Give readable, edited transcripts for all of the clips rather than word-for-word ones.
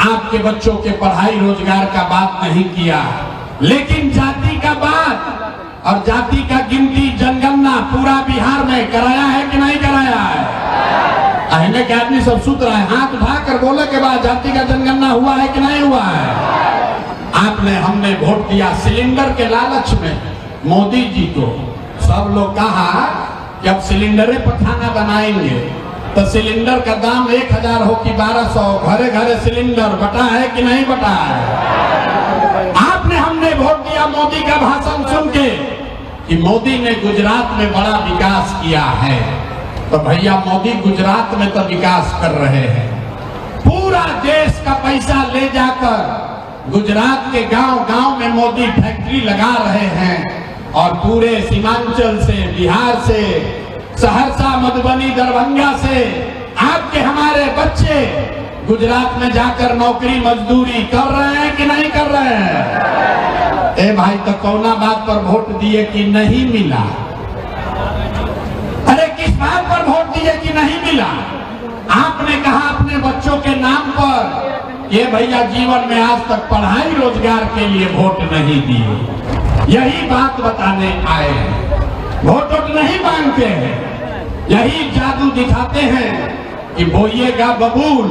आपके बच्चों के पढ़ाई रोजगार का बात नहीं किया, लेकिन जाति का बात और जाति का गिनती जनगणना पूरा बिहार में कराया है कि नहीं कराया है? अहने के आदमी सब सुत रहा है, हाथ उठाकर बोले के बाद जाति का जनगणना हुआ है कि नहीं हुआ है? आपने हमने वोट दिया सिलेंडर के लालच में मोदी जी को। सब लोग कहा कि अब सिलेंडरे पर खाना बनाएंगे तो सिलेंडर का दाम 1000 हो कि 1200, घरे घरे सिलेंडर बटा है कि नहीं बटा है? आपने हमने वोट दिया मोदी का भाषण सुन के कि मोदी ने गुजरात में बड़ा विकास किया है। तो भैया मोदी गुजरात में तो विकास कर रहे हैं, पूरा देश का पैसा ले जाकर गुजरात के गांव-गांव में मोदी फैक्ट्री लगा रहे हैं और पूरे सीमांचल से, बिहार से, सहरसा, मधुबनी, दरभंगा से आपके हमारे बच्चे गुजरात में जाकर नौकरी मजदूरी कर रहे हैं कि नहीं कर रहे हैं? ए भाई, तो कौना बात पर वोट दिए कि नहीं मिला? अरे किस बात पर वोट दिए कि नहीं मिला? आपने कहा अपने बच्चों के नाम पर, ये भैया जीवन में आज तक पढ़ाई रोजगार के लिए वोट नहीं दिए। यही बात बताने आए हैं, वोट नहीं मांगते हैं, यही जादू दिखाते हैं कि बोइएगा बबूल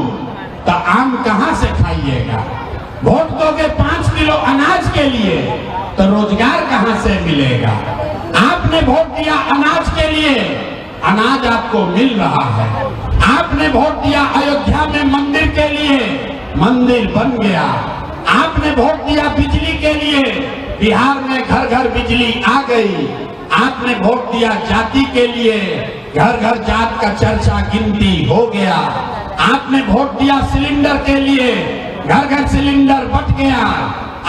तो आम कहां से खाइएगा। वोट दोगे 5 किलो अनाज के लिए तो रोजगार कहां से मिलेगा? आपने वोट दिया अनाज के लिए, अनाज आपको मिल रहा है। आपने वोट दिया अयोध्या में मंदिर के लिए, मंदिर बन गया। आपने वोट दिया बिजली के लिए, बिहार में घर घर बिजली आ गई। आपने वोट दिया जाति के लिए, घर घर जात का चर्चा गिनती हो गया। आपने वोट दिया सिलेंडर के लिए, घर घर सिलेंडर बट गया।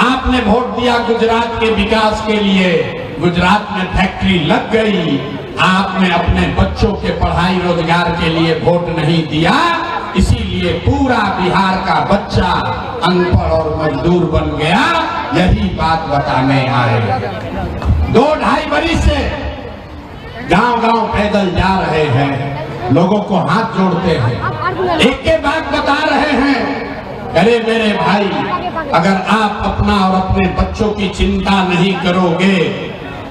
आपने वोट दिया गुजरात के विकास के लिए, गुजरात में फैक्ट्री लग गई। आपने अपने बच्चों के पढ़ाई रोजगार के लिए वोट नहीं दिया, इसीलिए पूरा बिहार का बच्चा अनपढ़ और मजदूर बन गया। यही बात बताने आए। 2-2.5 बरिस से गांव-गांव पैदल जा रहे हैं, लोगों को हाथ जोड़ते हैं, एक के बात बता रहे हैं। अरे मेरे भाई, अगर आप अपना और अपने बच्चों की चिंता नहीं करोगे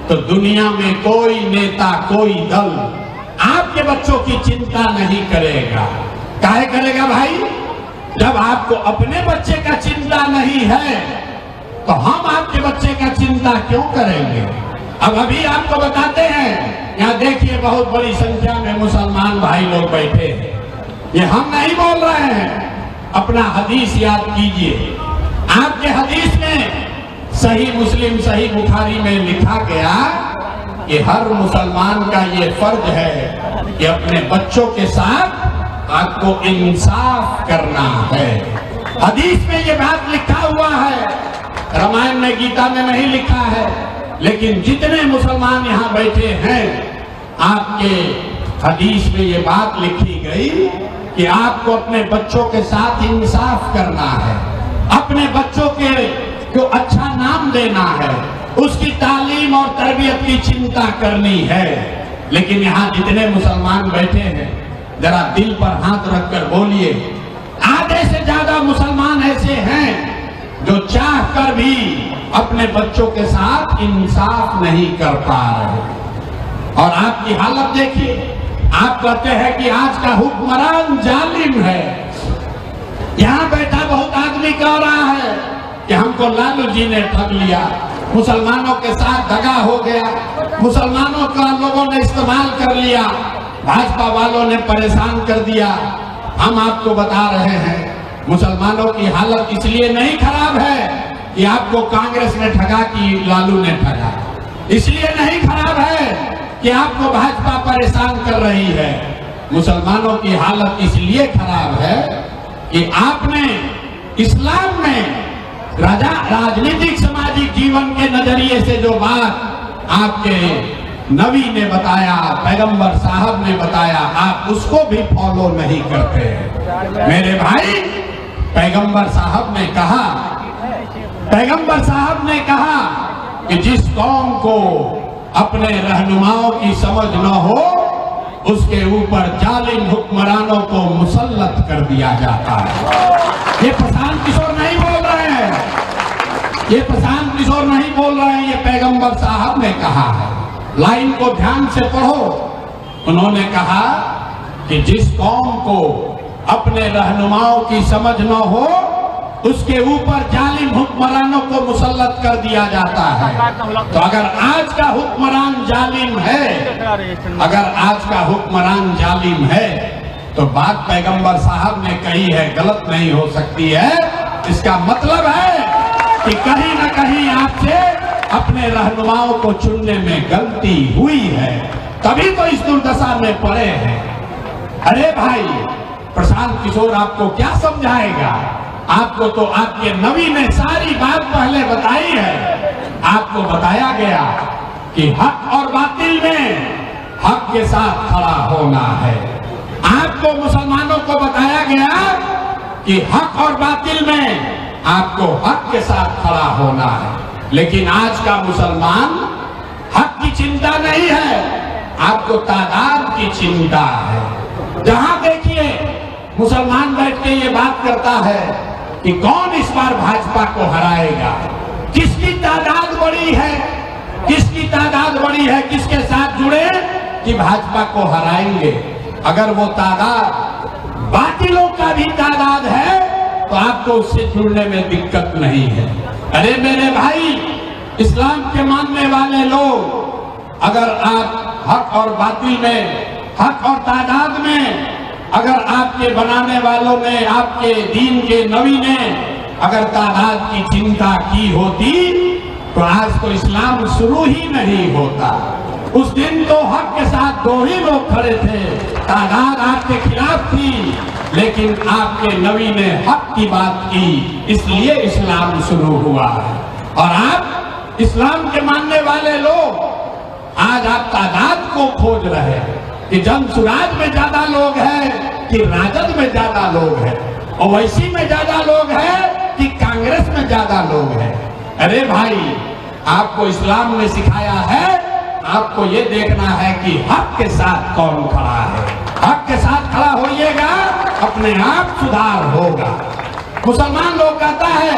तो दुनिया में कोई नेता, कोई दल आपके बच्चों की चिंता नहीं करेगा। काहे करेगा भाई? जब आपको अपने बच्चे का चिंता नहीं है तो हम आपके बच्चे का चिंता क्यों करेंगे? अब अभी आपको बताते हैं, यहाँ देखिए बहुत बड़ी संख्या में मुसलमान भाई लोग बैठे हैं। ये हम नहीं बोल रहे हैं, अपना हदीस याद कीजिए। आपके हदीस में सही मुस्लिम, सही बुखारी में लिखा गया कि हर मुसलमान का ये फर्ज है कि अपने बच्चों के साथ आपको इंसाफ करना है। हदीस में ये बात लिखा हुआ है, रामायण में, गीता में नहीं लिखा है। लेकिन जितने मुसलमान यहाँ बैठे हैं, आपके हदीस में ये बात लिखी गई कि आपको अपने बच्चों के साथ इंसाफ करना है, अपने बच्चों को अच्छा नाम देना है, उसकी तालीम और तरबियत की चिंता करनी है। लेकिन यहाँ जितने मुसलमान बैठे हैं, जरा दिल पर हाथ रखकर बोलिए, आधे से ज्यादा मुसलमान ऐसे हैं जो चाहकर भी अपने बच्चों के साथ इंसाफ नहीं कर पा रहे। और आपकी हालत देखिए, आप कहते हैं कि आज का हुक्मरान जालिम है। यहाँ बैठा बहुत आदमी कह रहा है कि हमको लालू जी ने ठग लिया, मुसलमानों के साथ दगा हो गया, मुसलमानों का लोगों ने इस्तेमाल कर लिया, भाजपा वालों ने परेशान कर दिया। हम आपको बता रहे हैं, मुसलमानों की हालत इसलिए नहीं खराब है कि आपको कांग्रेस ने ठगा कि लालू ने ठगा, इसलिए नहीं खराब है कि आपको भाजपा परेशान कर रही है। मुसलमानों की हालत इसलिए खराब है कि आपने इस्लाम में राजनीतिक सामाजिक जीवन के नजरिए से जो बात आपके नबी ने बताया, पैगंबर साहब ने बताया, आप उसको भी फॉलो नहीं करते। मेरे भाई, पैगंबर साहब ने कहा कि जिस कौम को अपने रहनुमाओं की समझ न हो, उसके ऊपर जालिम हुक्मरानों को मुसल्लत कर दिया जाता है। ये प्रशांत ये प्रशांत किशोर नहीं बोल रहे हैं, ये पैगंबर साहब ने कहा है। लाइन को ध्यान से पढ़ो। उन्होंने कहा कि जिस कौम को अपने रहनुमाओं की समझ न हो उसके ऊपर जालिम हुक्मरानों को मुसल्लत कर दिया जाता है। तो अगर आज का हुक्मरान जालिम है, अगर आज का हुक्मरान जालिम है, तो बात पैगंबर साहब ने कही है गलत नहीं हो सकती है। इसका मतलब है कि कहीं न कहीं आपसे अपने रहनुमाओं को चुनने में गलती हुई है, तभी तो इस दुर्दशा में पड़े हैं। अरे भाई, प्रशांत किशोर आपको क्या समझाएगा? आपको तो आपके नबी ने सारी बात पहले बताई है। आपको बताया गया कि हक और बातिल में हक के साथ खड़ा होना है। आपको मुसलमानों को बताया गया कि हक और बातिल में आपको हक के साथ खड़ा होना है। लेकिन आज का मुसलमान हक की चिंता नहीं है, आपको तादाद की चिंता है। जहां देखिए मुसलमान बैठ के ये बात करता है कि कौन इस बार भाजपा को हराएगा, किसकी तादाद बड़ी है, किसकी तादाद बड़ी है, किसके साथ जुड़े कि भाजपा को हराएंगे। अगर वो तादाद बातिलों का भी तादाद है तो आपको उससे जुड़ने में दिक्कत नहीं है। अरे मेरे भाई, इस्लाम के मानने वाले लोग, अगर आप हक और बातिल में, हक और तादाद में, अगर आपके बनाने वालों ने, आपके दीन के नबी ने अगर तादाद की चिंता की होती तो आज तो इस्लाम शुरू ही नहीं होता। उस दिन तो हक के साथ दो ही लोग खड़े थे, तादाद आपके खिलाफ थी, लेकिन आपके नबी ने हक की बात की, इसलिए इस्लाम शुरू हुआ। और आप इस्लाम के मानने वाले लोग आज आप तादाद को खोज रहे हैं कि जनसुराज में ज्यादा लोग हैं कि राजद में ज्यादा लोग हैं, ओवैसी में ज्यादा लोग हैं कि कांग्रेस में ज्यादा लोग हैं। अरे भाई, आपको इस्लाम ने सिखाया है, आपको ये देखना है कि हक के साथ कौन खड़ा है। हक के साथ खड़ा होइएगा, अपने आप सुधार होगा। मुसलमान लोग कहता है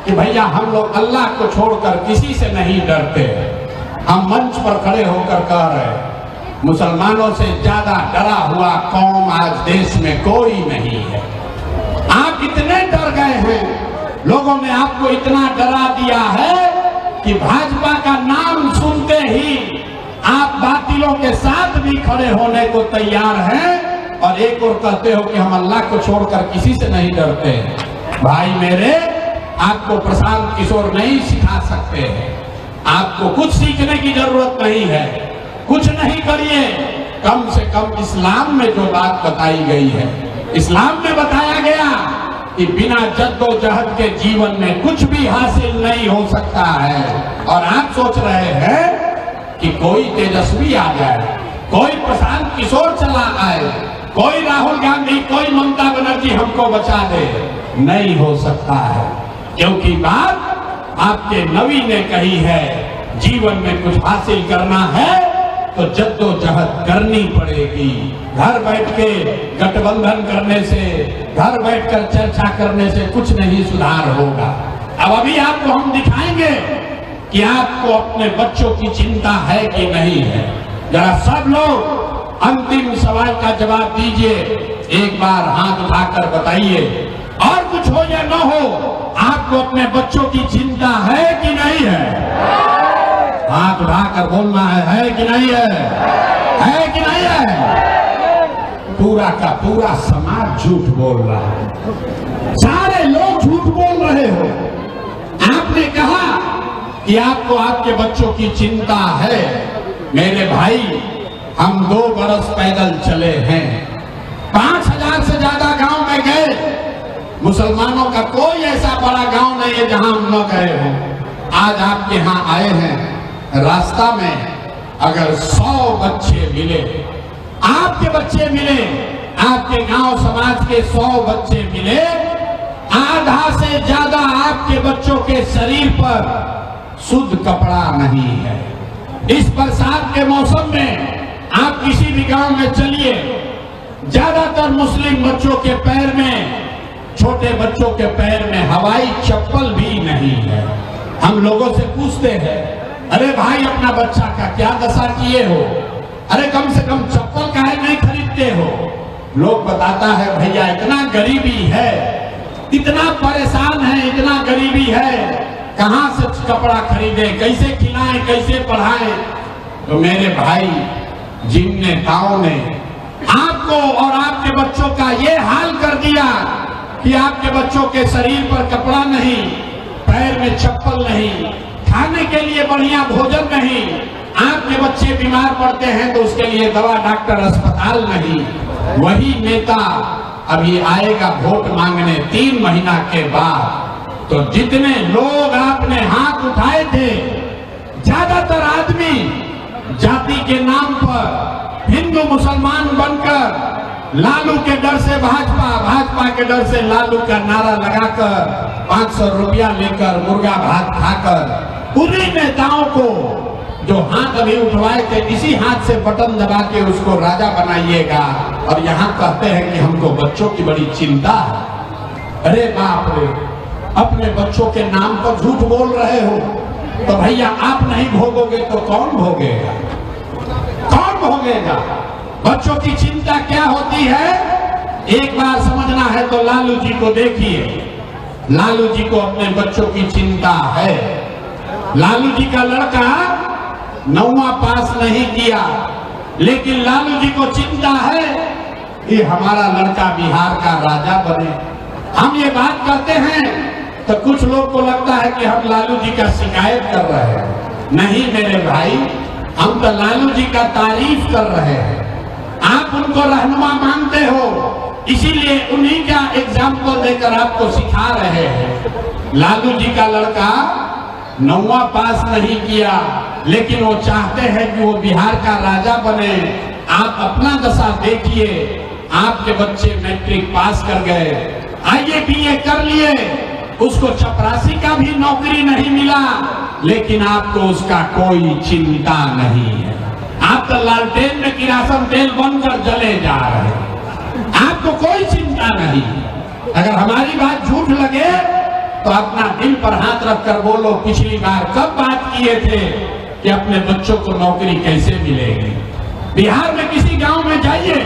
कि भैया हम लोग अल्लाह को छोड़कर किसी से नहीं डरते। हम मंच पर खड़े होकर कह रहे हैं मुसलमानों से ज्यादा डरा हुआ कौम आज देश में कोई नहीं है। आप इतने डर गए हैं, लोगों ने आपको इतना डरा दिया है कि भाजपा का नाम सुनते ही आप बातिलों के साथ भी खड़े होने को तैयार हैं और एक और कहते हो कि हम अल्लाह को छोड़कर किसी से नहीं डरते। भाई मेरे, आपको प्रशांत किशोर नहीं सिखा सकते हैं, आपको कुछ सीखने की जरूरत नहीं है। कुछ नहीं करिए, कम से कम इस्लाम में जो बात बताई गई है, इस्लाम में बताया गया कि बिना जद्दोजहद के जीवन में कुछ भी हासिल नहीं हो सकता है। और आप सोच रहे हैं कि कोई तेजस्वी आ जाए, कोई प्रशांत किशोर चला आए, कोई राहुल गांधी, कोई ममता बनर्जी हमको बचा दे, नहीं हो सकता है। क्योंकि बात आपके नबी ने कही है, जीवन में कुछ हासिल करना है तो जद्दोजहद करनी पड़ेगी। घर बैठ के गठबंधन करने से, घर बैठकर चर्चा करने से कुछ नहीं सुधार होगा। अब अभी आपको हम दिखाएंगे कि आपको अपने बच्चों की चिंता है कि नहीं है। जरा सब लोग अंतिम सवाल का जवाब दीजिए, एक बार हाथ उठाकर बताइए। और कुछ हो या न हो, आपको अपने बच्चों की चिंता है कि नहीं है? हाथ उठाकर बोलना है कि नहीं है कि नहीं है? पूरा का पूरा समाज झूठ बोल रहा है, सारे लोग झूठ बोल रहे हो। आपने कहा कि आपको आपके बच्चों की चिंता है। मेरे भाई, हम 2 बरस पैदल चले हैं, 5000 से ज्यादा गांव में गए। मुसलमानों का कोई ऐसा बड़ा गांव नहीं है जहां हम न गए हों। आज आपके यहाँ आए हैं, रास्ता में अगर 100 बच्चे मिले, आपके बच्चे मिले, आपके गांव समाज के 100 बच्चे मिले, आधा से ज्यादा आपके बच्चों के शरीर पर शुद्ध कपड़ा नहीं है। इस बरसात के मौसम में आप किसी भी गांव में चलिए, ज्यादातर मुस्लिम बच्चों के पैर में, छोटे बच्चों के पैर में हवाई चप्पल भी नहीं है। हम लोगों से पूछते हैं, अरे भाई अपना बच्चा का क्या दशा किए हो, अरे कम से कम चप्पल काहे नहीं खरीदते हो। लोग बताता है भैया इतना गरीबी है, इतना परेशान है, इतना गरीबी है, कहां से कपड़ा खरीदे, कैसे खिलाएं, कैसे पढ़ाएं। तो मेरे भाई जिन नेताओं ने आपको और आपके बच्चों का ये हाल कर दिया कि आपके बच्चों के शरीर पर कपड़ा नहीं, पैर में चप्पल नहीं, खाने के लिए बढ़िया भोजन नहीं, आपके बच्चे बीमार पड़ते हैं तो उसके लिए दवा, डॉक्टर, अस्पताल नहीं, वही नेता अभी आएगा वोट मांगने 3 महीना के बाद। तो जितने लोग आपने हाथ उठाए थे, ज्यादातर आदमी जाति के नाम पर हिंदू मुसलमान बनकर लालू के डर से भाजपा, भाजपा के डर से लालू का नारा लगाकर 500 रुपया लेकर मुर्गा भात खाकर उन्हीं नेताओं को जो हाथ अभी उठवाए थे इसी हाथ से बटन दबा के उसको राजा बनाइएगा। और यहाँ कहते हैं कि हमको बच्चों की बड़ी चिंता है। अरे बाप रे, अपने बच्चों के नाम पर झूठ बोल रहे हो तो भैया आप नहीं भोगोगे तो कौन भोगेगा, कौन भोगेगा। बच्चों की चिंता क्या होती है एक बार समझना है तो लालू जी को देखिए। लालू जी को अपने बच्चों की चिंता है। लालू जी का लड़का 9वां पास नहीं किया, लेकिन लालू जी को चिंता है कि हमारा लड़का बिहार का राजा बने। हम ये बात करते हैं तो कुछ लोग को लगता है कि हम लालू जी का शिकायत कर रहे हैं। नहीं मेरे भाई, हम तो लालू जी का तारीफ कर रहे हैं। आप उनको रहनुमा मानते हो, इसीलिए उन्हीं का एग्जाम्पल देकर आपको सिखा रहे हैं। लालू जी का लड़का 9वां पास नहीं किया, लेकिन वो चाहते हैं कि वो बिहार का राजा बने। आप अपना दशा देखिए, आपके बच्चे मैट्रिक पास कर गए, आईए बीए कर लिए, उसको चपरासी का भी नौकरी नहीं मिला, लेकिन आपको उसका कोई चिंता नहीं है। आप तो लालटेन में किरासन तेल बनकर जले जा रहे हैं, आपको कोई चिंता नहीं। अगर हमारी बात झूठ लगे तो अपना दिल पर हाथ रखकर बोलो, पिछली बार कब बात किए थे कि अपने बच्चों को नौकरी कैसे मिलेगी। बिहार में किसी गांव में जाइए,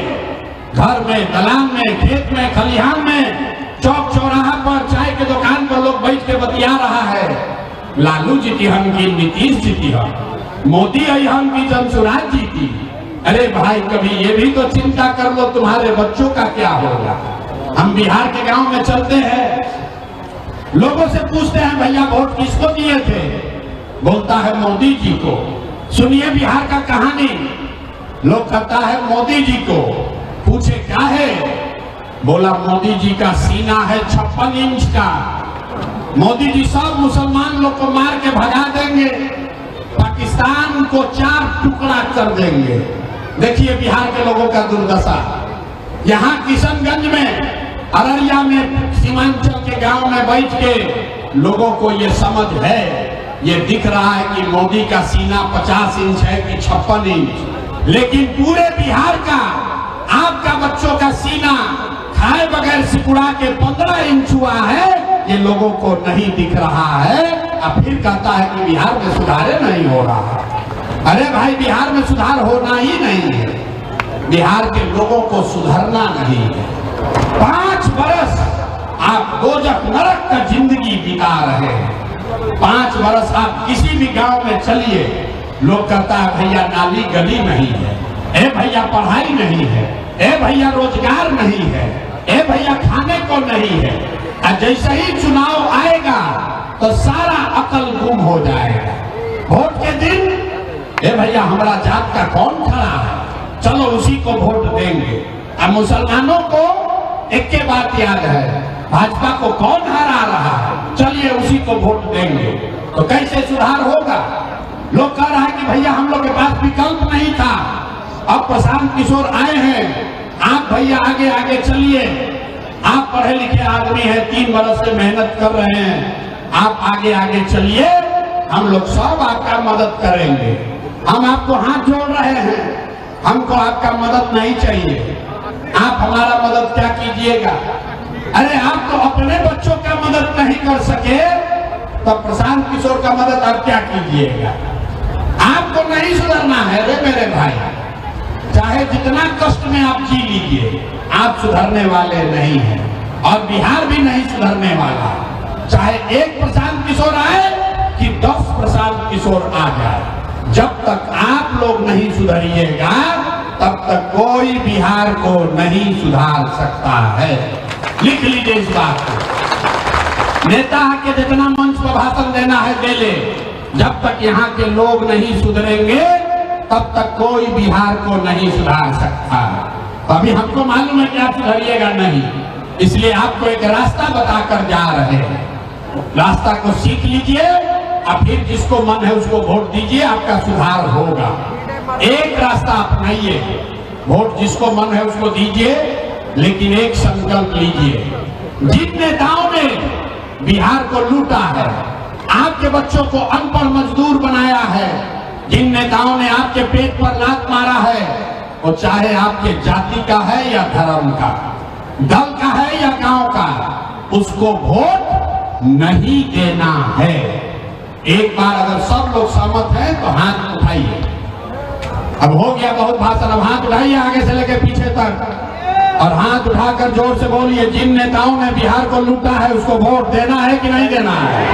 घर में, दलान में, खेत में, खलिहान में, चौक चौराहा पर, चाय के दुकान पर लोग बैठ के बतिया रहा है, लालू जीती हम की, नीतीश जीती हम, मोदी आई हम की, जनसुराज जीती। अरे भाई कभी ये भी तो चिंता कर लो तुम्हारे बच्चों का क्या होगा। हम बिहार के गांव में चलते हैं, लोगों से पूछते हैं भैया वोट किसको दिए थे, बोलता है मोदी जी को। सुनिए बिहार का कहानी, लोग कहता है मोदी जी को, पूछे क्या है, बोला मोदी जी का सीना है 56 इंच का, मोदी जी सब मुसलमान लोग को मार के भगा देंगे, पाकिस्तान को 4 टुकड़ा कर देंगे। देखिए बिहार के लोगों का दुर्दशा। यहाँ किशनगंज में, अररिया में, सीमांचल के गांव में बैठ के लोगों को ये समझ है, ये दिख रहा है कि मोदी का सीना 50 इंच है कि 56 इंच, लेकिन पूरे बिहार का, आपका बच्चों का सीना खाए बगैर सिकुड़ा के 15 इंच हुआ है, ये लोगों को नहीं दिख रहा है। अब फिर कहता है कि बिहार में सुधार नहीं हो रहा। अरे भाई बिहार में सुधार होना ही नहीं है, बिहार के लोगों को सुधरना नहीं है। 5 बरस आप दोजख नरक का जिंदगी बिता रहे हैं। 5 बरस आप किसी भी गांव में चलिए, लोग कहता है भैया नाली गली नहीं है, ए भैया पढ़ाई नहीं है, ए भैया रोजगार नहीं है, ए भैया खाने को नहीं है। और जैसे ही चुनाव आएगा तो सारा अकल गुम हो जाएगा। वोट के दिन ए भैया हमारा जात का कौन खड़ा है, चलो उसी को वोट देंगे। अब मुसलमानों को एक के बात याद है, भाजपा को कौन हरा रहा है, चलिए उसी को वोट देंगे। तो कैसे सुधार होगा। लोग कह रहा है कि भैया हम लोग के पास विकल्प नहीं था, अब प्रशांत किशोर आए हैं, आप भैया आगे आगे चलिए, आप पढ़े लिखे आदमी हैं, 3 बरस से मेहनत कर रहे हैं, आप आगे आगे चलिए, हम लोग सब आपका मदद करेंगे। हम आपको हाथ जोड़ रहे हैं, हमको आपका मदद नहीं चाहिए, आप हमारा मदद क्या कीजिएगा। अरे आप तो अपने बच्चों का मदद नहीं कर सके तब प्रशांत किशोर का मदद आप क्या कीजिएगा? आपको नहीं सुधरना है रे मेरे भाई, चाहे जितना कष्ट में आप जी लीजिए, आप सुधरने वाले नहीं हैं और बिहार भी नहीं सुधरने वाला। चाहे एक प्रशांत किशोर आए कि 10 प्रशांत किशोर आ जाए, जब तक आप लोग नहीं सुधरिएगा तब तक कोई बिहार को नहीं सुधार सकता है। लिख लीजिए इस बात को। नेता के जितना मंच पर भाषण देना है दे ले, जब तक यहाँ के लोग नहीं सुधरेंगे तब तक कोई बिहार को नहीं सुधार सकता। अभी हमको मालूम है कि आप सुधरिएगा नहीं, इसलिए आपको एक रास्ता बताकर जा रहे हैं। रास्ता को सीख लीजिए और फिर जिसको मन है उसको वोट दीजिए, आपका सुधार होगा। एक रास्ता अपनाइए, वोट जिसको मन है उसको दीजिए, लेकिन एक संकल्प लीजिए। जिन नेताओं ने बिहार को लूटा है, आपके बच्चों को अनपढ़ मजदूर बनाया है, जिन नेताओं ने आपके पेट पर लात मारा है, वो चाहे आपके जाति का है या धर्म का, दल का है या गांव का, उसको वोट नहीं देना है। एक बार अगर सब लोग सहमत हैं तो हाथ उठाइए। अब हो गया बहुत भाषण, अब हाथ उठाइए आगे से लेकर पीछे तक और हाथ उठाकर जोर से बोलिए, जिन नेताओं ने बिहार को लूटा है उसको वोट देना है कि नहीं देना है?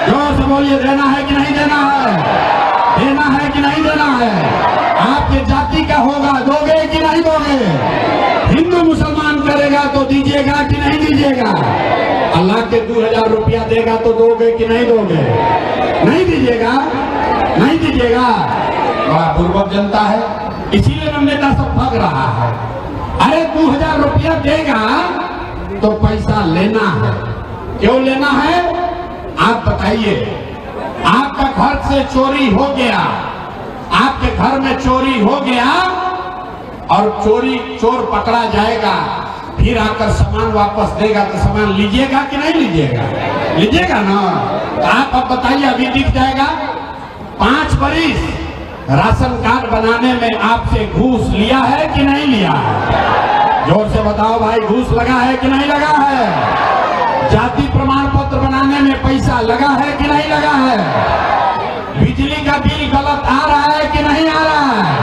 जोर से बोलिए, देना है कि नहीं देना है? देना है कि नहीं देना है? आपके जाति का होगा, दोगे कि नहीं दोगे? हिंदू मुसलमान करेगा तो दीजिएगा कि नहीं दीजिएगा? अल्लाह के 2000 रुपया देगा तो दोगे कि नहीं दोगे? नहीं दीजिएगा, नहीं दीजिएगा। बड़ा बुर्बक जनता है, इसीलिए नेता सब भाग रहा है। अरे 2000 रुपया देगा तो पैसा लेना है, क्यों लेना है आप बताइए? आपका घर से चोरी हो गया, आपके घर में चोरी हो गया और चोर पकड़ा जाएगा, फिर आकर सामान वापस देगा तो सामान लीजिएगा कि नहीं लीजिएगा? लीजिएगा ना। तो आप अब बताइए, अभी दिख जाएगा 5 बरिस राशन कार्ड बनाने में आपसे घूस लिया है कि नहीं लिया है? जोर से बताओ भाई, घूस लगा है कि नहीं लगा है? जाति प्रमाण पत्र बनाने में पैसा लगा है कि नहीं लगा है? बिजली का बिल गलत आ रहा है कि नहीं आ रहा है?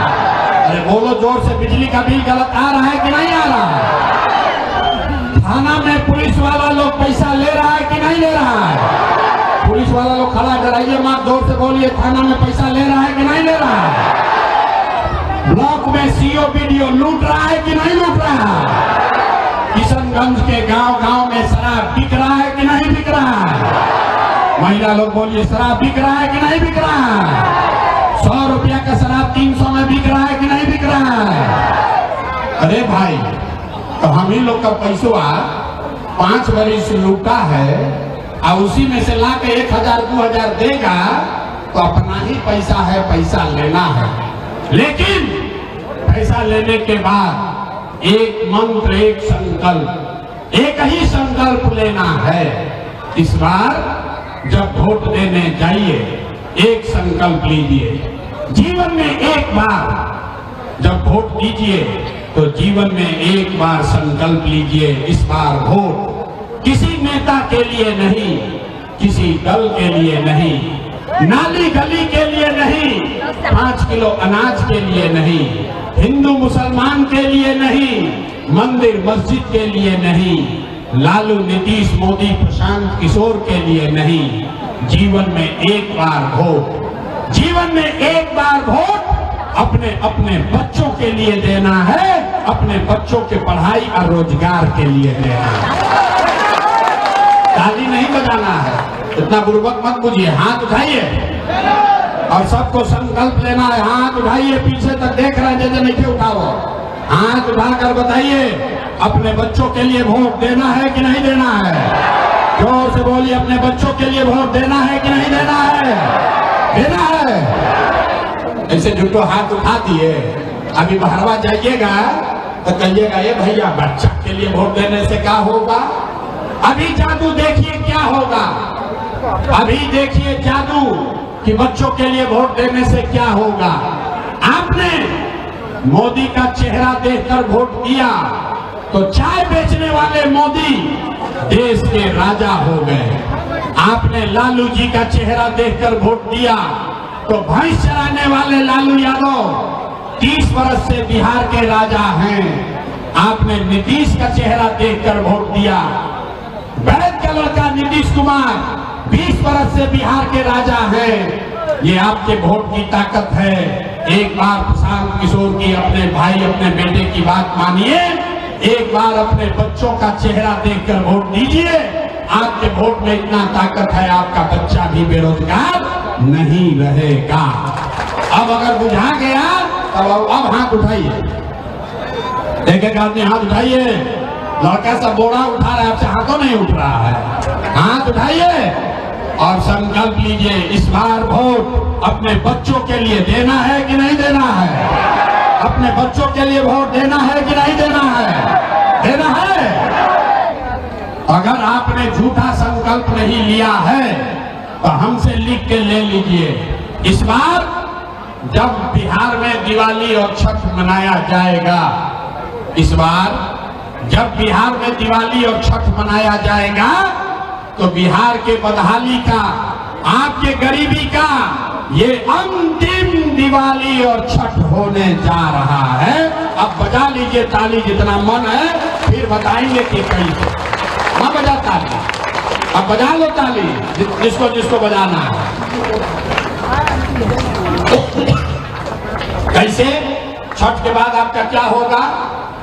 अरे बोलो जोर से, बिजली का बिल गलत आ रहा है कि नहीं आ रहा है? थाना में पुलिस वाला लोग पैसा ले रहा है कि नहीं ले रहा है? पुलिस वाला लोग खड़ा कराइए, मां जोर से बोलिए, थाना में पैसा ले रहा है कि नहीं ले रहा है? ब्लॉक में सीओ बीडीओ लूट रहा है कि नहीं लूट रहा है? किशनगंज के गांव में शराब बिक रहा है कि नहीं बिक रहा है? महिला लोग बोलिए, शराब बिक रहा है कि नहीं बिक रहा है? 100 रुपया का शराब 300 में बिक रहा है कि नहीं बिक रहा है? अरे भाई, तो हम ही लोग का पैसा 5 बरिस लूटा है और उसी में से ला के 1000 2000 देगा तो अपना ही पैसा है, पैसा लेना है। लेकिन पैसा लेने के बाद एक मंत्र, एक संकल्प, एक ही संकल्प लेना है। इस बार जब वोट देने जाइए एक संकल्प लीजिए, जीवन में एक बार जब वोट दीजिए तो जीवन में एक बार संकल्प लीजिए, इस बार वोट किसी नेता के लिए नहीं, किसी दल के लिए नहीं, नाली गली के लिए नहीं, 5 किलो अनाज के लिए नहीं, हिंदू मुसलमान के लिए नहीं, मंदिर मस्जिद के लिए नहीं, लालू नीतीश मोदी प्रशांत किशोर के लिए नहीं। जीवन में एक बार वोट, जीवन में एक बार वोट अपने अपने बच्चों के लिए देना है, अपने बच्चों के पढ़ाई और रोजगार के लिए देना है। ताली नहीं बजाना है, इतना बुर्बक मत बुझिए। हाथ उठाइए और सबको संकल्प लेना है। हाथ उठाइए, पीछे तक देख रहे हैं, जैसे नहीं उठाओ, हाथ उठाकर बताइए, अपने बच्चों के लिए वोट देना है कि नहीं देना है? जोर से बोलिए, अपने बच्चों के लिए वोट देना है कि नहीं देना है? देना है। ऐसे झूठो हाथ उठा दिए, अभी बहरवा जाइएगा तो कहिएगा, ये भैया बच्चा के लिए वोट देने से क्या होगा? अभी जादू देखिए क्या होगा, अभी देखिए जादू कि बच्चों के लिए वोट देने से क्या होगा। आपने मोदी का चेहरा देखकर वोट दिया तो चाय बेचने वाले मोदी देश के राजा हो गए। आपने लालू जी का चेहरा देखकर वोट दिया तो भैंस चराने वाले लालू यादव 30 वर्ष से बिहार के राजा हैं। आपने नीतीश का चेहरा देखकर वोट दिया। वैद का लड़का नीतीश कुमार 20 वर्ष से बिहार के राजा हैं। ये आपके वोट की ताकत है। एक बार प्रशांत किशोर की, अपने भाई, अपने बेटे की बात मानिए। एक बार अपने बच्चों का चेहरा देखकर वोट दीजिए। आपके वोट में इतना ताकत है, आपका बच्चा भी बेरोजगार नहीं रहेगा। अब अगर बुझा गया तब अब हाथ उठाइए। एक एक आदमी हाथ उठाइए। लड़का सब बोरा उठा रहा है, आपसे हाथों नहीं उठ रहा है। हाथ उठाइए और संकल्प लीजिए, इस बार वोट अपने बच्चों के लिए देना है कि नहीं देना है? अपने बच्चों के लिए वोट देना है कि नहीं देना है? देना है। अगर आपने झूठा संकल्प नहीं लिया है तो हमसे लिख के ले लीजिए। इस बार जब बिहार में दिवाली और छठ मनाया जाएगा, इस बार जब बिहार में दिवाली और छठ मनाया जाएगा तो बिहार के बदहाली का, आपके गरीबी का ये अंतिम दिवाली और छठ होने जा रहा है। अब बजा लीजिए ताली जितना मन है, फिर बताएंगे कि कैसे। ना बजा ताली, अब बजा लो ताली जिसको जिसको बजाना है। कैसे? छठ के बाद आपका क्या होगा?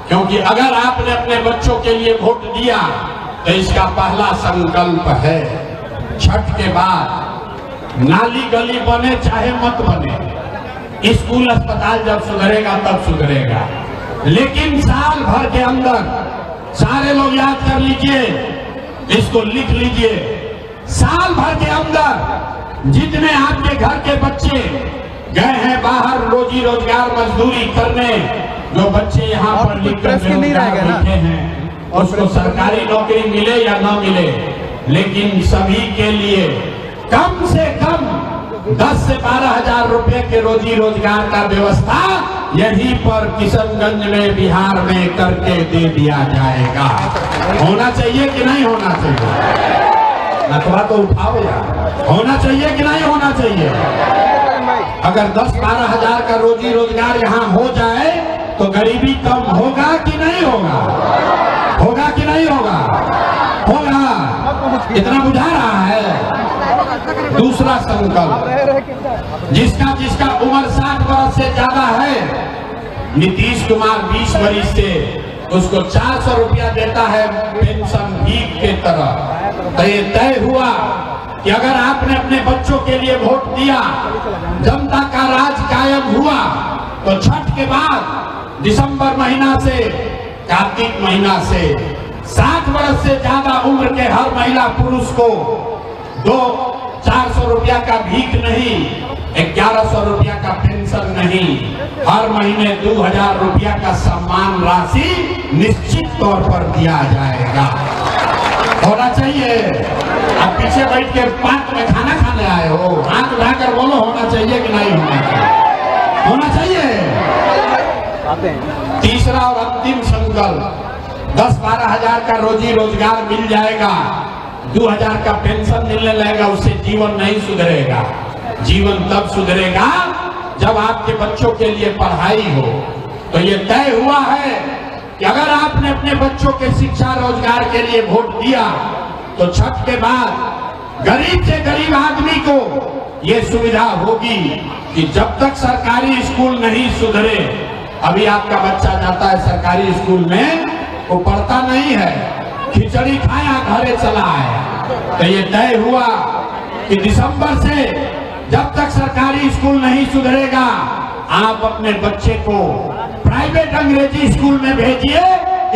क्योंकि अगर आपने अपने बच्चों के लिए वोट दिया तो इसका पहला संकल्प है, छठ के बाद नाली गली बने चाहे मत बने, स्कूल अस्पताल जब सुधरेगा तब सुधरेगा। लेकिन साल भर के अंदर, सारे लोग याद कर लीजिए, इसको लिख लीजिए, साल भर के अंदर जितने आपके घर के बच्चे गए हैं बाहर रोजी रोजगार मजदूरी करने, जो बच्चे यहाँ पर लिखकर बैठे हैं, उसको सरकारी नौकरी मिले या ना मिले, लेकिन सभी के लिए कम से कम 10 से 12 हजार रुपए के रोजी रोजगार का व्यवस्था यहीं पर किशनगंज में, बिहार में करके दे दिया जाएगा। होना चाहिए कि नहीं होना चाहिए? नकवा तो उठाओ यार। होना चाहिए कि नहीं होना चाहिए? अगर 10-12 हजार का रोजी रोजगार यहाँ हो जाए तो गरीबी कम होगा कि नहीं होगा? होगा कि नहीं होगा? होगा। इतना बुझा रहा है। दूसरा संकल्प, जिसका जिसका उम्र 60 वर्ष से ज्यादा है, नीतीश कुमार 20 वर्ष से उसको 400 रुपया देता है पेंशन भीख के तरह। तो ये तय हुआ कि अगर आपने अपने बच्चों के लिए वोट दिया, जनता का राज कायम हुआ, तो छठ के बाद दिसंबर महीना से कार्तिक महीना से 60 वर्ष से ज्यादा उम्र के हर महिला पुरुष को 400 रुपया का भीख नहीं, 1100 रुपया का पेंशन नहीं, हर महीने 2000 रुपया का सम्मान राशि निश्चित तौर पर दिया जाएगा। होना चाहिए। अब पीछे बैठ के पार्क में खाना खाने आए हो, हाथ उठाकर बोलो होना चाहिए कि नहीं होना चाहिए? होना चाहिए। तीसरा और अंतिम संकल्प, 10-12 हजार का रोजी रोजगार मिल जाएगा, 2000 का पेंशन मिलने लगेगा, उससे जीवन नहीं सुधरेगा। जीवन तब सुधरेगा जब आपके बच्चों के लिए पढ़ाई हो। तो ये तय हुआ है कि अगर आपने अपने बच्चों के शिक्षा रोजगार के लिए वोट दिया तो छठ के बाद गरीब से गरीब आदमी को ये सुविधा होगी कि जब तक सरकारी स्कूल नहीं सुधरे, अभी आपका बच्चा जाता है सरकारी स्कूल में, वो पढ़ता नहीं है, खिचड़ी खाया घरे चला है। तो ये तय हुआ कि दिसंबर से जब तक सरकारी स्कूल नहीं सुधरेगा, आप अपने बच्चे को प्राइवेट अंग्रेजी स्कूल में भेजिए।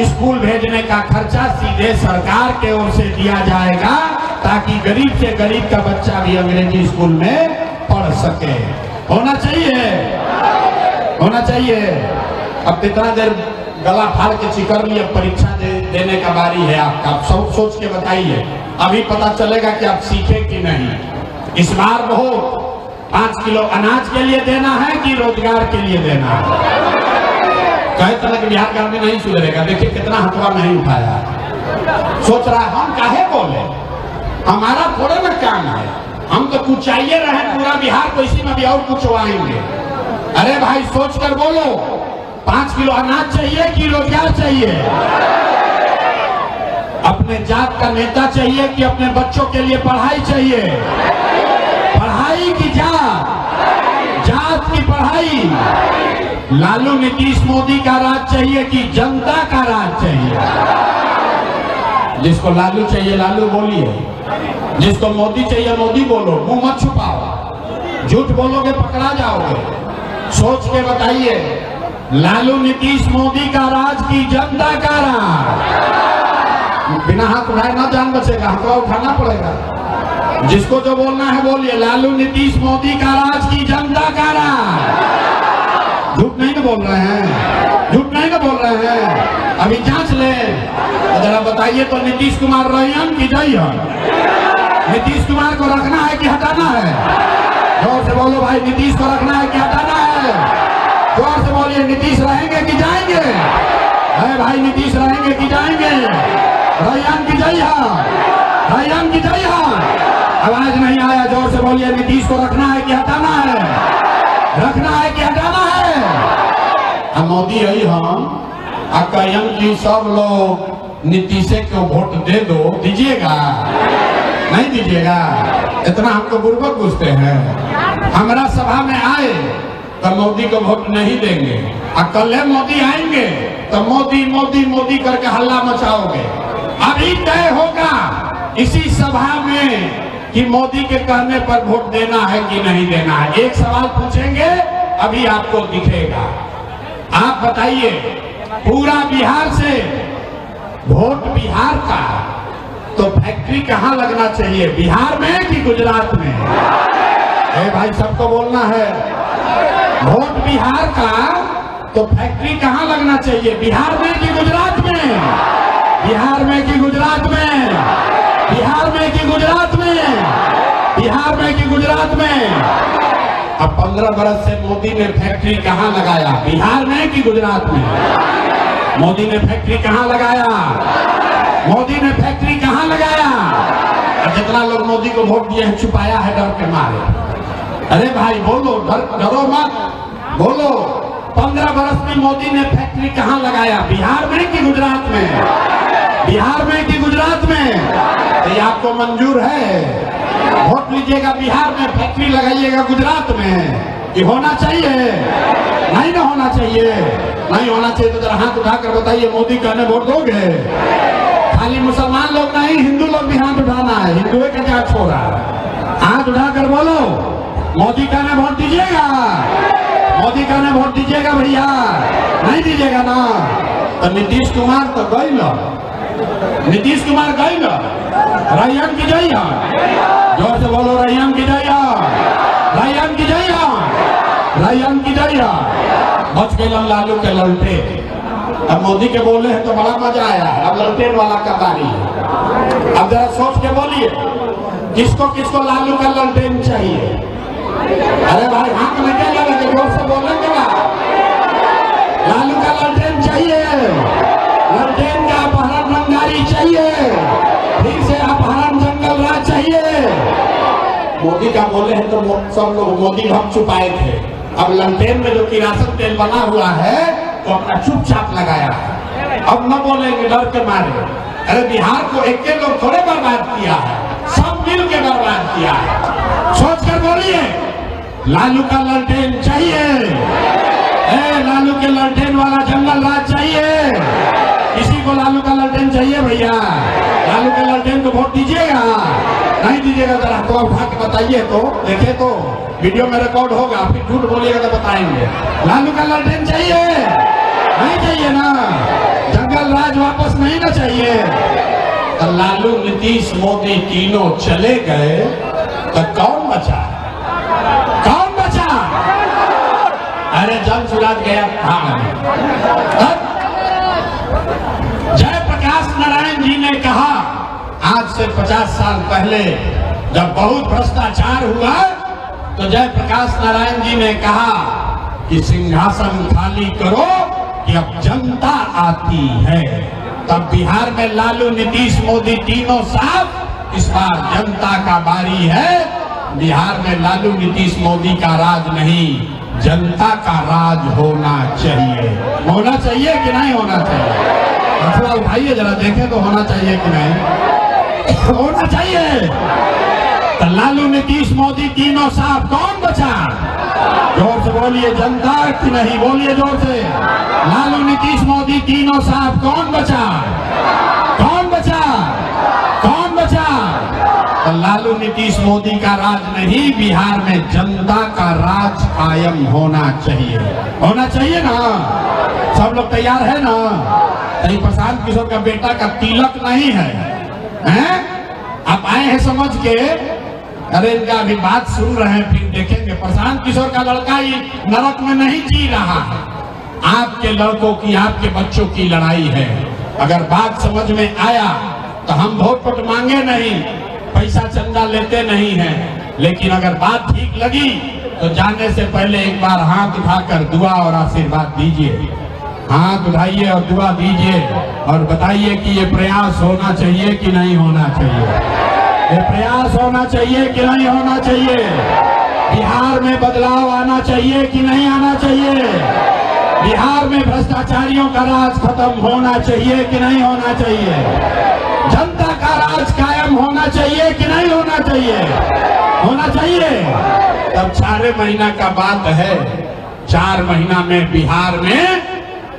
स्कूल भेजने का खर्चा सीधे सरकार के ओर से दिया जाएगा, ताकि गरीब से गरीब का बच्चा भी अंग्रेजी स्कूल में पढ़ सके। होना चाहिए, होना चाहिए। अब कितना देर गला फाड़ के चिकर लिए, परीक्षा देने का बारी है आपका। आप सब सोच के बताइए, अभी पता चलेगा कि आप सीखे कि नहीं। इस बार वो 5 किलो अनाज के लिए देना है कि रोजगार के लिए देना है? कहे तरह के बिहार का आदमी नहीं सुधरेगा। देखिए कितना हथवा नहीं उठाया, सोच रहा हम काहे बोले। हमारा थोड़े ना काम है, हम तो कुचाइए रहे पूरा बिहार को, इसी में भी और कुचवाएंगे। अरे भाई सोच कर बोलो, 5 किलो अनाज चाहिए कि रोजगार चाहिए? अपने जात का नेता चाहिए कि अपने बच्चों के लिए पढ़ाई चाहिए? पढ़ाई की जात, जात की पढ़ाई। लालू नीतीश मोदी का राज चाहिए कि जनता का राज चाहिए? जिसको लालू चाहिए लालू बोलिए, जिसको मोदी चाहिए मोदी बोलो, मुंह मत छुपाओ, झूठ बोलोगे पकड़ा जाओगे। सोच के बताइए, लालू नीतीश मोदी का राज की जनता का राज? बिना हाथ उठाए ना जान बचेगा, हमको उठाना पड़ेगा। जिसको जो बोलना है बोलिए, लालू नीतीश मोदी का राज की जनता का राज। झूठ नहीं ना बोल रहे हैं, झूठ नहीं ना बोल रहे हैं। अभी जांच ले, जरा बताइए तो नीतीश कुमार रहियन की जइयन? नीतीश कुमार को रखना है कि हटाना है? जोर से बोलो भाई, नीतीश को रखना है कि हटाना है? जोर से बोलिए, नीतीश रहेंगे कि जाएंगे? अरे भाई नीतीश रहेंगे कि जाएंगे? रैयान की जय हो, रैयान की जय हो। आवाज नहीं आया, जोर से बोलिए, नीतीश को रखना है कि हटाना है? रखना है कि हटाना है? हम मोदी यही हम अकयन की सब लोग नीतीशे को वोट दे दो, दीजिएगा? नहीं दीजिएगा? इतना हमको बुर्बक पूछते हैं। हमारा सभा में आए तो मोदी को वोट नहीं देंगे, और कल मोदी आएंगे तो मोदी मोदी मोदी करके हल्ला मचाओगे। अभी तय होगा इसी सभा में कि मोदी के कहने पर वोट देना है कि नहीं देना है। एक सवाल पूछेंगे, अभी आपको दिखेगा। आप बताइए, पूरा बिहार से वोट बिहार का, तो फैक्ट्री कहाँ लगना चाहिए, बिहार में कि गुजरात में? ए भाई सबको बोलना है, वोट बिहार का तो फैक्ट्री कहाँ लगना चाहिए, बिहार में कि गुजरात में? बिहार में कि गुजरात में? बिहार में कि गुजरात में? बिहार में कि गुजरात में? अब 15 बरस से मोदी ने फैक्ट्री कहाँ लगाया, बिहार में कि गुजरात में? मोदी ने फैक्ट्री कहाँ लगाया? मोदी ने फैक्ट्री कहाँ लगाया? और जितना लोग मोदी को वोट दिए हैं छुपाया है डर के मारे। अरे भाई बोलो, डरो मत, बोलो। 15 बरस में मोदी ने फैक्ट्री कहाँ लगाया, बिहार में कि गुजरात में? बिहार में कि गुजरात में? तो ये आपको मंजूर है? वोट लीजिएगा बिहार में, फैक्ट्री लगाइएगा गुजरात में, ये होना चाहिए? नहीं ना होना चाहिए। नहीं होना चाहिए तो जरा हाथ उठाकर बताइए, मोदी कहने वोट दोगे? खाली मुसलमान लोग नहीं, हिंदू लोग भी हाथ उठाना है। हिंदुओं का क्या छोड़ा, हाथ उठाकर बोलो, मोदी कहने वोट दीजिएगा? मोदी कहने वोट दीजिएगा भैया? नहीं दीजिएगा ना? तो नीतीश कुमार तो गई लो, नीतीश कुमार गई लो। रैयान की जय हो, जोर से बोलो, रैयान की जय हो, रैयान की जय हो, रैयान की जय हो। बच गए लालू के ललटे। अब मोदी के बोले हैं तो बड़ा मजा आया है, अब ललटेन वाला का बारी है। अब जरा सोच के बोलिए, किसको किसको लालू का ललटेन चाहिए? अरे भाई हाथ में क्या लगे, जोर से बोलेंगे ना। लालू का ललटेन चाहिए, ललटेन का अपहरण रंगारी चाहिए, फिर से अपहरण जंगल राज चाहिए। मोदी का बोले हैं तो सब लोग मोदी हम छुपाए थे। अब ललटेन में जो किरासन तेल बना हुआ है तो अपना चुपचाप लगाया, अब न बोलेंगे डर के मारे। अरे बिहार को एक लोग थोड़े बर्बाद किया है, सब मिल के बर्बाद किया है। सोच कर बोलिए, लालू का ललटेन चाहिए? लालू के ललटेन वाला जंगल राज चाहिए? किसी को लालू का ललटेन चाहिए भैया? लालू के ललटेन को वोट दीजिएगा? नहीं दीजिएगा? जरा तो उठा के बताइए तो, देखे तो वीडियो में रिकॉर्ड होगा, फिर झूठ बोलिएगा तो बताएंगे। लालू का ललटेन चाहिए? नहीं चाहिए ना? जंगल राज वापस नहीं ना चाहिए? तो लालू नीतीश मोदी तीनों चले गए तो कौन बचा? कौन बचा? अरे जन सुराज गया था। जयप्रकाश नारायण जी ने कहा, आज से 50 साल पहले जब बहुत भ्रष्टाचार हुआ तो जयप्रकाश नारायण जी ने कहा कि सिंहासन खाली करो कि अब जनता आती है। तब बिहार में लालू नीतीश मोदी तीनों साथ इस बार जनता का बारी है। बिहार में लालू नीतीश मोदी का राज नहीं, जनता का राज होना चाहिए। होना चाहिए कि नहीं होना चाहिए? थोड़ा उठाइए जरा, देखें तो होना चाहिए कि नहीं होना चाहिए। तो लालू नीतीश मोदी तीनों साहब कौन बचा? जोर से बोलिए, जनता की नहीं, बोलिए जोर से। लालू नीतीश मोदी तीनों साहब कौन बचा? कौन बचा? कौन बचा? तो लालू नीतीश मोदी का राज नहीं, बिहार में जनता का राज कायम होना चाहिए। होना चाहिए ना? सब लोग तैयार है ना? कहीं प्रशांत किशोर का बेटा का तिलक नहीं है, हैं? आप आए हैं समझ के, अरे इनका अभी बात सुन रहे हैं, फिर देखेंगे। प्रशांत किशोर का लड़का ही नरक में नहीं जी रहा है। आपके लड़कों की, आपके बच्चों की लड़ाई है। अगर बात समझ में आया तो हम वोट मांगे नहीं, पैसा चंदा लेते नहीं हैं, लेकिन अगर बात ठीक लगी तो जाने से पहले एक बार हाथ उठाकर दुआ और आशीर्वाद दीजिए। हाथ उठाइए और दुआ दीजिए और बताइए कि ये प्रयास होना चाहिए कि नहीं होना चाहिए। ये प्रयास होना चाहिए कि नहीं होना चाहिए। बिहार में बदलाव आना चाहिए कि नहीं आना चाहिए। बिहार में भ्रष्टाचारियों का राज खत्म होना चाहिए कि नहीं होना चाहिए। जनता का राज कायम होना चाहिए कि नहीं होना चाहिए। होना चाहिए। तब 4 महीना का बात है, 4 महीना में बिहार में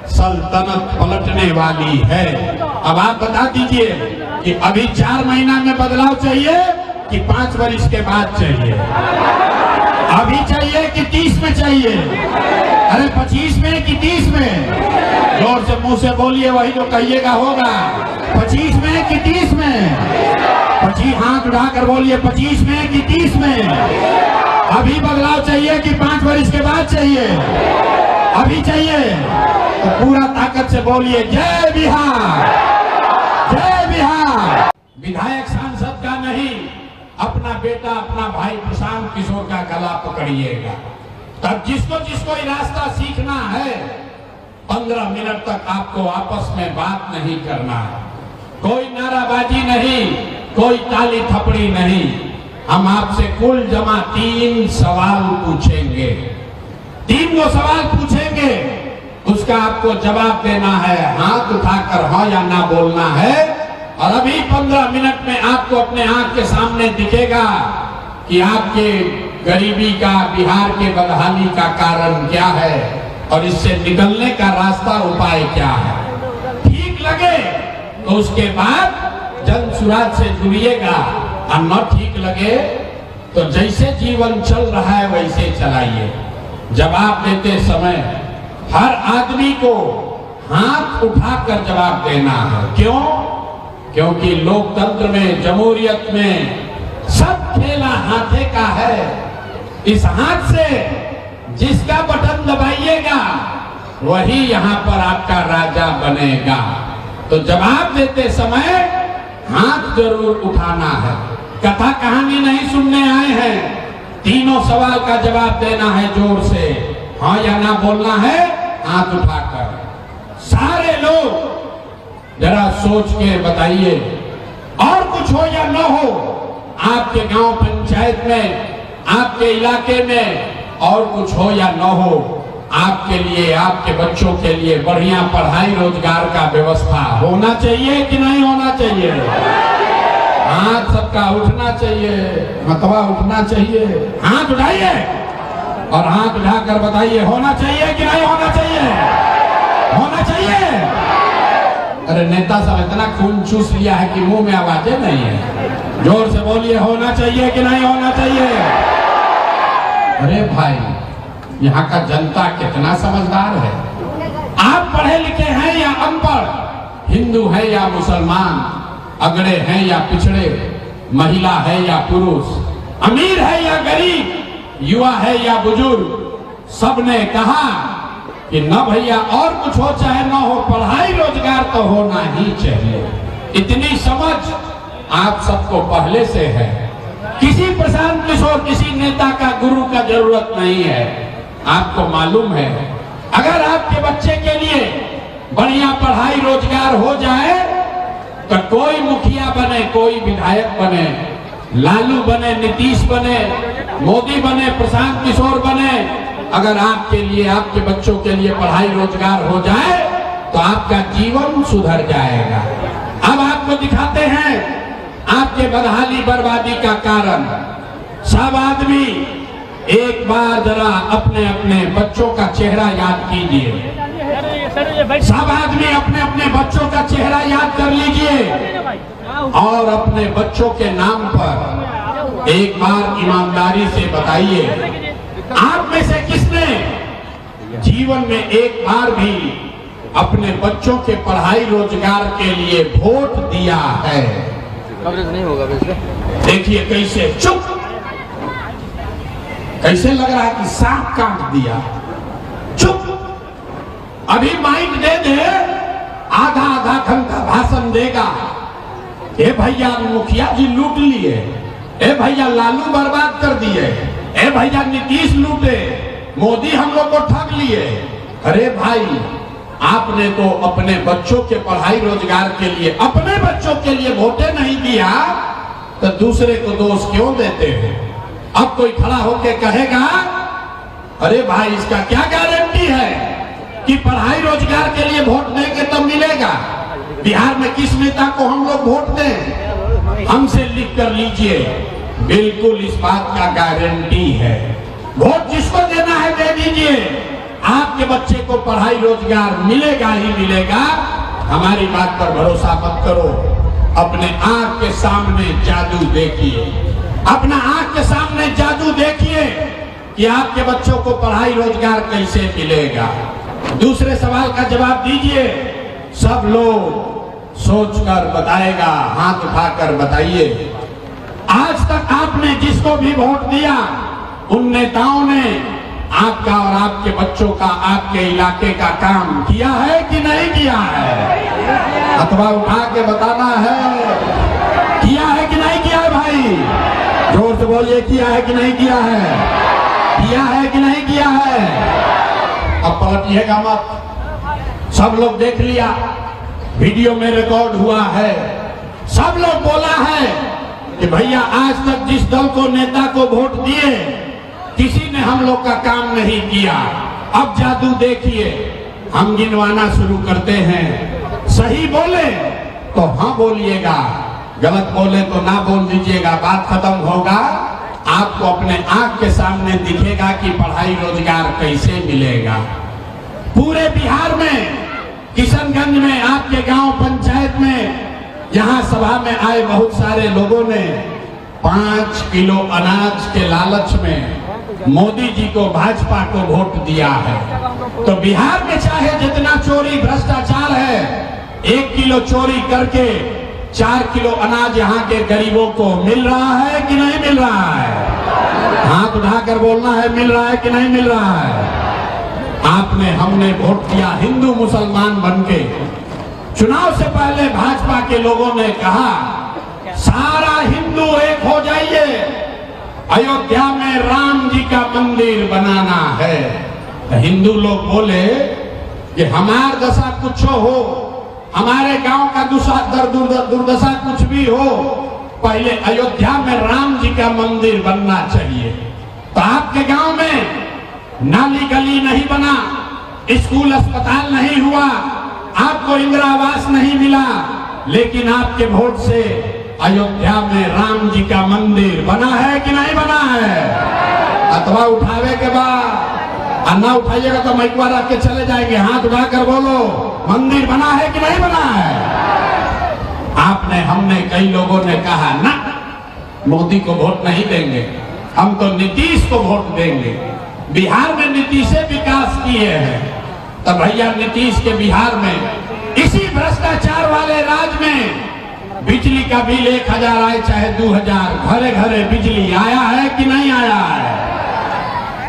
सल्तनत पलटने वाली है। अब आप बता दीजिए कि अभी 4 महीना में बदलाव चाहिए कि 5 वर्ष के बाद चाहिए? अभी चाहिए कि 30 में चाहिए? अरे 25 में कि 30 में? जोर से मुंह से बोलिए, वही जो कहिएगा होगा। 25 में कि 30 में? 25, हाथ उठाकर बोलिए, 25 में कि 30 में? अभी बदलाव चाहिए कि 5 वर्ष के बाद चाहिए? अभी चाहिए तो पूरा ताकत से बोलिए, जय बिहार, जय बिहार। विधायक सांसद का नहीं, अपना बेटा, अपना भाई प्रशांत किशोर का गला पकड़िएगा। तब जिसको जिसको ये रास्ता सीखना है, 15 मिनट तक आपको आपस में बात नहीं करना है। कोई नाराबाजी नहीं, कोई ताली थपड़ी नहीं। हम आपसे कुल जमा 3 सवाल पूछेंगे। 3 वो सवाल पूछेंगे, उसका आपको जवाब देना है। हाथ उठाकर हाँ या ना बोलना है। और अभी 15 मिनट में आपको अपने आंख के सामने दिखेगा कि आपके गरीबी का, बिहार के बदहाली का कारण क्या है और इससे निकलने का रास्ता, उपाय क्या है। ठीक लगे तो उसके बाद जन सुराज से जुड़िएगा, और न ठीक लगे तो जैसे जीवन चल रहा है वैसे चलाइए। जवाब देते समय हर आदमी को हाथ उठाकर जवाब देना है। क्यों? क्योंकि लोकतंत्र में, जमहूरियत में सब खेला हाथे का है। इस हाथ से जिसका बटन दबाइएगा वही यहाँ पर आपका राजा बनेगा। तो जवाब देते समय हाथ जरूर उठाना है। कथा कहानी नहीं सुनने आए हैं, तीनों सवाल का जवाब देना है जोर से। हाँ या ना बोलना है, हाथ उठाकर। सारे लोग जरा सोच के बताइए, और कुछ हो या न हो, आपके गांव पंचायत में, आपके इलाके में और कुछ हो या न हो, आपके लिए, आपके बच्चों के लिए बढ़िया पढ़ाई रोजगार का व्यवस्था होना चाहिए कि नहीं होना चाहिए? हाथ सबका उठना चाहिए, मतवा उठना चाहिए। हाथ उठाइए और हाथ उठाकर बताइए, होना चाहिए कि नहीं होना चाहिए? होना चाहिए। अरे नेता साहब इतना खून चूस लिया है कि मुंह में आवाजें नहीं है। जोर से बोलिए, होना चाहिए कि नहीं होना चाहिए? अरे भाई, यहाँ का जनता कितना समझदार है। आप पढ़े लिखे हैं या अनपढ़, हिंदू है या मुसलमान, अगड़े हैं या पिछड़े, महिला है या पुरुष, अमीर है या गरीब, युवा है या बुजुर्ग, सबने कहा कि न भैया और कुछ हो चाहे न हो, पढ़ाई रोजगार तो होना ही चाहिए। इतनी समझ आप सबको पहले से है। किसी प्रशांत किशोर, किसी नेता का, गुरु का जरूरत नहीं है। आपको मालूम है, अगर आपके बच्चे के लिए बढ़िया पढ़ाई रोजगार हो जाए तो कोई मुखिया बने, कोई विधायक बने, लालू बने, नीतीश बने, मोदी बने, प्रशांत किशोर बने, अगर आपके लिए, आपके बच्चों के लिए पढ़ाई रोजगार हो जाए तो आपका जीवन सुधर जाएगा। अब आपको दिखाते हैं आपके बदहाली बर्बादी का कारण। सब आदमी एक बार जरा अपने अपने बच्चों का चेहरा याद कीजिए। सब आदमी अपने अपने बच्चों का चेहरा याद कर लीजिए और अपने बच्चों के नाम पर एक बार ईमानदारी से बताइए, आप में से किसने जीवन में एक बार भी अपने बच्चों के पढ़ाई रोजगार के लिए वोट दिया है? कवरेज नहीं होगा वैसे। देखिए कैसे चुप, कैसे लग रहा है कि सांप काट दिया। चुप, अभी माइक दे दे, आधा आधा घंटा भाषण देगा। ए भैया मुखिया जी लूट लिए, ए भैया लालू बर्बाद कर दिए, ए भैया नीतीश लूटे, मोदी हम लोग को ठग लिए। अरे भाई, आपने तो अपने बच्चों के पढ़ाई रोजगार के लिए, अपने बच्चों के लिए वोटे नहीं दिया तो दूसरे को दोष क्यों देते हैं? अब कोई खड़ा होकर कहेगा, अरे भाई इसका क्या गारंटी है कि पढ़ाई रोजगार के लिए वोट देंगे तब मिलेगा? बिहार में किस नेता को हम लोग वोट दें? हमसे लिख कर लीजिए, बिल्कुल इस बात का गारंटी है। वोट जिसको देना है दे दीजिए, आपके बच्चे को पढ़ाई रोजगार मिलेगा ही मिलेगा। हमारी बात पर भरोसा मत करो, अपने आंख के सामने जादू देखिए, अपना आंख के सामने जादू देखिए कि आपके बच्चों को पढ़ाई रोजगार कैसे मिलेगा। दूसरे सवाल का जवाब दीजिए, सब लोग सोचकर बताएगा, हाथ उठाकर बताइए, आज तक आपने जिसको भी वोट दिया उन नेताओं ने आपका और आपके बच्चों का, आपके इलाके का काम किया है कि नहीं किया है? अथवा उठा के बताना है, किया है कि नहीं किया है? भाई जोर से बोलिए, किया है कि नहीं किया है? किया है कि नहीं किया है? अब पलटिएगा मत। सब लोग देख लिया, वीडियो में रिकॉर्ड हुआ है, सब लोग बोला है कि भैया आज तक जिस दल को, नेता को वोट दिए किसी ने हम लोग का काम नहीं किया। अब जादू देखिए, हम गिनवाना शुरू करते हैं। सही बोले तो हाँ बोलिएगा, गलत बोले तो ना बोल दीजिएगा, बात खत्म होगा। आपको अपने आंख के सामने दिखेगा कि पढ़ाई रोजगार कैसे मिलेगा। पूरे बिहार में, किशनगंज में, आपके गांव पंचायत में, यहाँ सभा में आए बहुत सारे लोगों ने 5 किलो अनाज के लालच में मोदी जी को, भाजपा को वोट दिया है। तो बिहार में चाहे जितना चोरी भ्रष्टाचार है, 1 किलो चोरी करके 4 किलो अनाज यहाँ के गरीबों को मिल रहा है कि नहीं मिल रहा है? हाथ उठाकर बोलना है, मिल रहा है कि नहीं मिल रहा है? आपने, हमने वोट दिया हिंदू मुसलमान बनके। चुनाव से पहले भाजपा के लोगों ने कहा सारा हिंदू एक हो जाइए, अयोध्या में राम जी का मंदिर बनाना है। तो हिंदू लोग बोले कि हमार दशा कुछ हो, हमारे गांव का दुर्दशा कुछ भी हो, पहले अयोध्या में राम जी का मंदिर बनना चाहिए। तो आपके गांव में नाली गली नहीं बना, स्कूल अस्पताल नहीं हुआ, आपको इंदिरा आवास नहीं मिला, लेकिन आपके वोट से अयोध्या में राम जी का मंदिर बना है कि नहीं बना है? अथवा उठावे के बाद, ना उठाइएगा तो माइकवा रख के चले जाएंगे। हाथ उठाकर बोलो, मंदिर बना है कि नहीं बना है? आपने, हमने, कई लोगों ने कहा ना, मोदी को वोट नहीं देंगे, हम तो नीतीश को वोट देंगे। बिहार में नीतीश से विकास किए हैं, तो भैया नीतीश के बिहार में, इसी भ्रष्टाचार वाले राज्य में बिजली का बिल 1000 आए चाहे 2000, घरे घरे बिजली आया है कि नहीं आया है?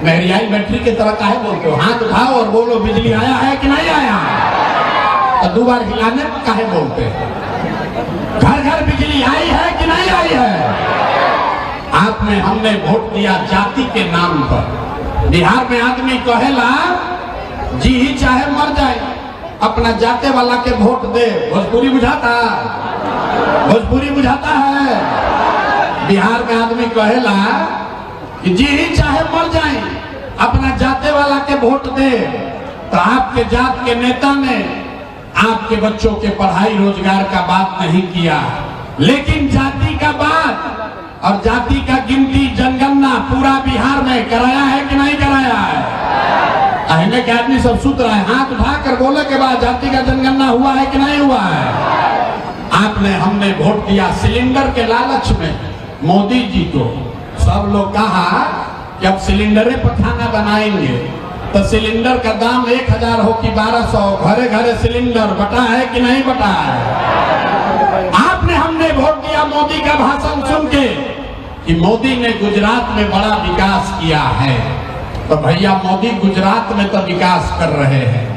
महरियाई बैटरी की तरह काहे बोलते हो? हाथ उठाओ और बोलो, बिजली आया है कि नहीं आया? तो 2 बार हिलाने काहे बोलते हैं? घर घर बिजली आई है कि नहीं आई है? आपने, हमने वोट दिया जाति के नाम पर। बिहार में आदमी कहेला जी ही चाहे मर जाए, अपना जाते वाला के वोट दे। भोजपुरी बुझाता? भोजपुरी बुझाता है। बिहार में आदमी कहेला कि जी ही चाहे मर जाए अपना जाते वाला के वोट दे। तो आपके जात के नेता ने आपके बच्चों के पढ़ाई रोजगार का बात नहीं किया, लेकिन जाति का बात और जाति का गिनती जनगणना पूरा बिहार में कराया है कि नहीं कराया है? अहने के आदमी सब सुत रहा है, हाथ उठाकर बोले के बाद जाति का जनगणना हुआ है कि नहीं हुआ है? आपने हमने वोट दिया सिलेंडर के लालच में मोदी जी को। सब लोग कहा कि अब सिलेंडरे पर खाना बनाएंगे तो सिलेंडर का दाम 1000 हो कि 1200, घरे घरे सिलेंडर बटा है कि नहीं बटा है? आपने हमने वोट दिया मोदी का भाषण सुन के कि मोदी ने गुजरात में बड़ा विकास किया है। तो भैया मोदी गुजरात में तो विकास कर रहे हैं,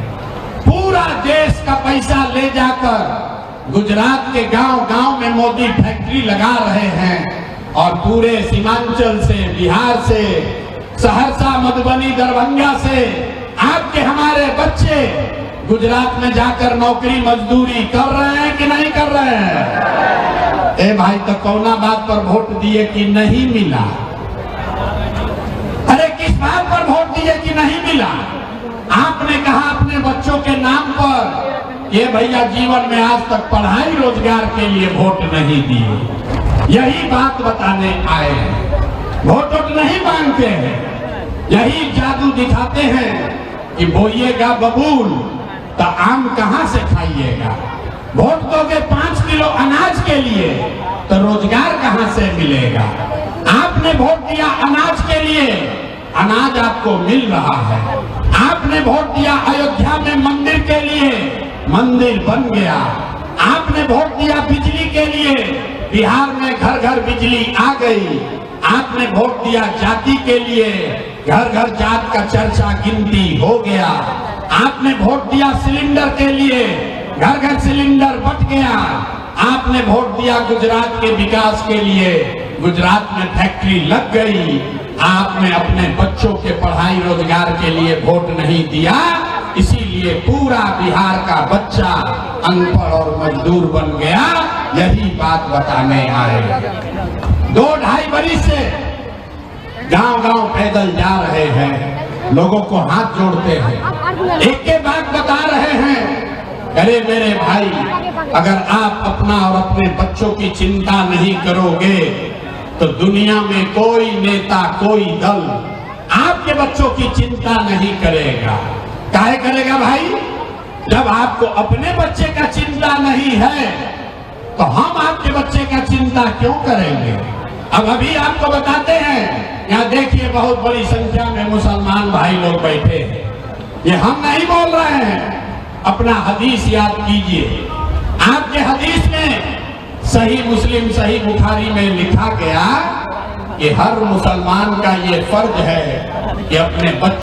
पूरा देश का पैसा ले जाकर गुजरात के गांव गांव में मोदी फैक्ट्री लगा रहे हैं और पूरे सीमांचल से, बिहार से, सहरसा, मधुबनी, दरभंगा से आपके हमारे बच्चे गुजरात में जाकर नौकरी मजदूरी कर रहे हैं कि नहीं कर रहे हैं? ए भाई तो कौना बात पर वोट दिए कि नहीं मिला? अरे किस बात पर वोट दिए कि नहीं मिला? आपने कहा अपने बच्चों के नाम पर, ये भैया जीवन में आज तक पढ़ाई रोजगार के लिए वोट नहीं दिए। यही बात बताने आए हैं, वोट नहीं मांगते हैं, यही जादू दिखाते हैं कि बोइएगा बबूल तो आम कहां से खाइएगा। वोट दोगे 5 किलो अनाज के लिए तो रोजगार कहां से मिलेगा? आपने वोट दिया अनाज के लिए, अनाज आपको मिल रहा है। आपने वोट दिया अयोध्या में मंदिर के लिए, मंदिर बन गया। आपने वोट दिया बिजली के लिए, बिहार में घर घर बिजली आ गई। आपने वोट दिया जाति के लिए, घर घर जात का चर्चा गिनती हो गया। आपने वोट दिया सिलेंडर के लिए, घर घर सिलेंडर बट गया। आपने वोट दिया गुजरात के विकास के लिए, गुजरात में फैक्ट्री लग गई। आपने अपने बच्चों के पढ़ाई रोजगार के लिए वोट नहीं दिया, इसीलिए पूरा बिहार का बच्चा अनपढ़ और मजदूर बन गया। यही बात बताने आए। 2-2.5 बरिस से गांव गांव पैदल जा रहे हैं, लोगों को हाथ जोड़ते हैं, एक के बात बता रहे हैं। अरे मेरे भाई, अगर आप अपना और अपने बच्चों की चिंता नहीं करोगे तो दुनिया में कोई नेता, कोई दल आपके बच्चों की चिंता नहीं करेगा। काहे करेगा भाई? जब आपको अपने बच्चे का चिंता नहीं है तो हम आपके बच्चे का चिंता क्यों करेंगे? अब अभी आपको बताते हैं, यहाँ देखिए बहुत बड़ी संख्या में मुसलमान भाई लोग बैठे हैं। ये हम नहीं बोल रहे हैं, अपना हदीस याद कीजिए। आपके हदीस में सही मुस्लिम, सही बुखारी में लिखा गया कि हर मुसलमान का ये फर्ज है कि अपने बच्चे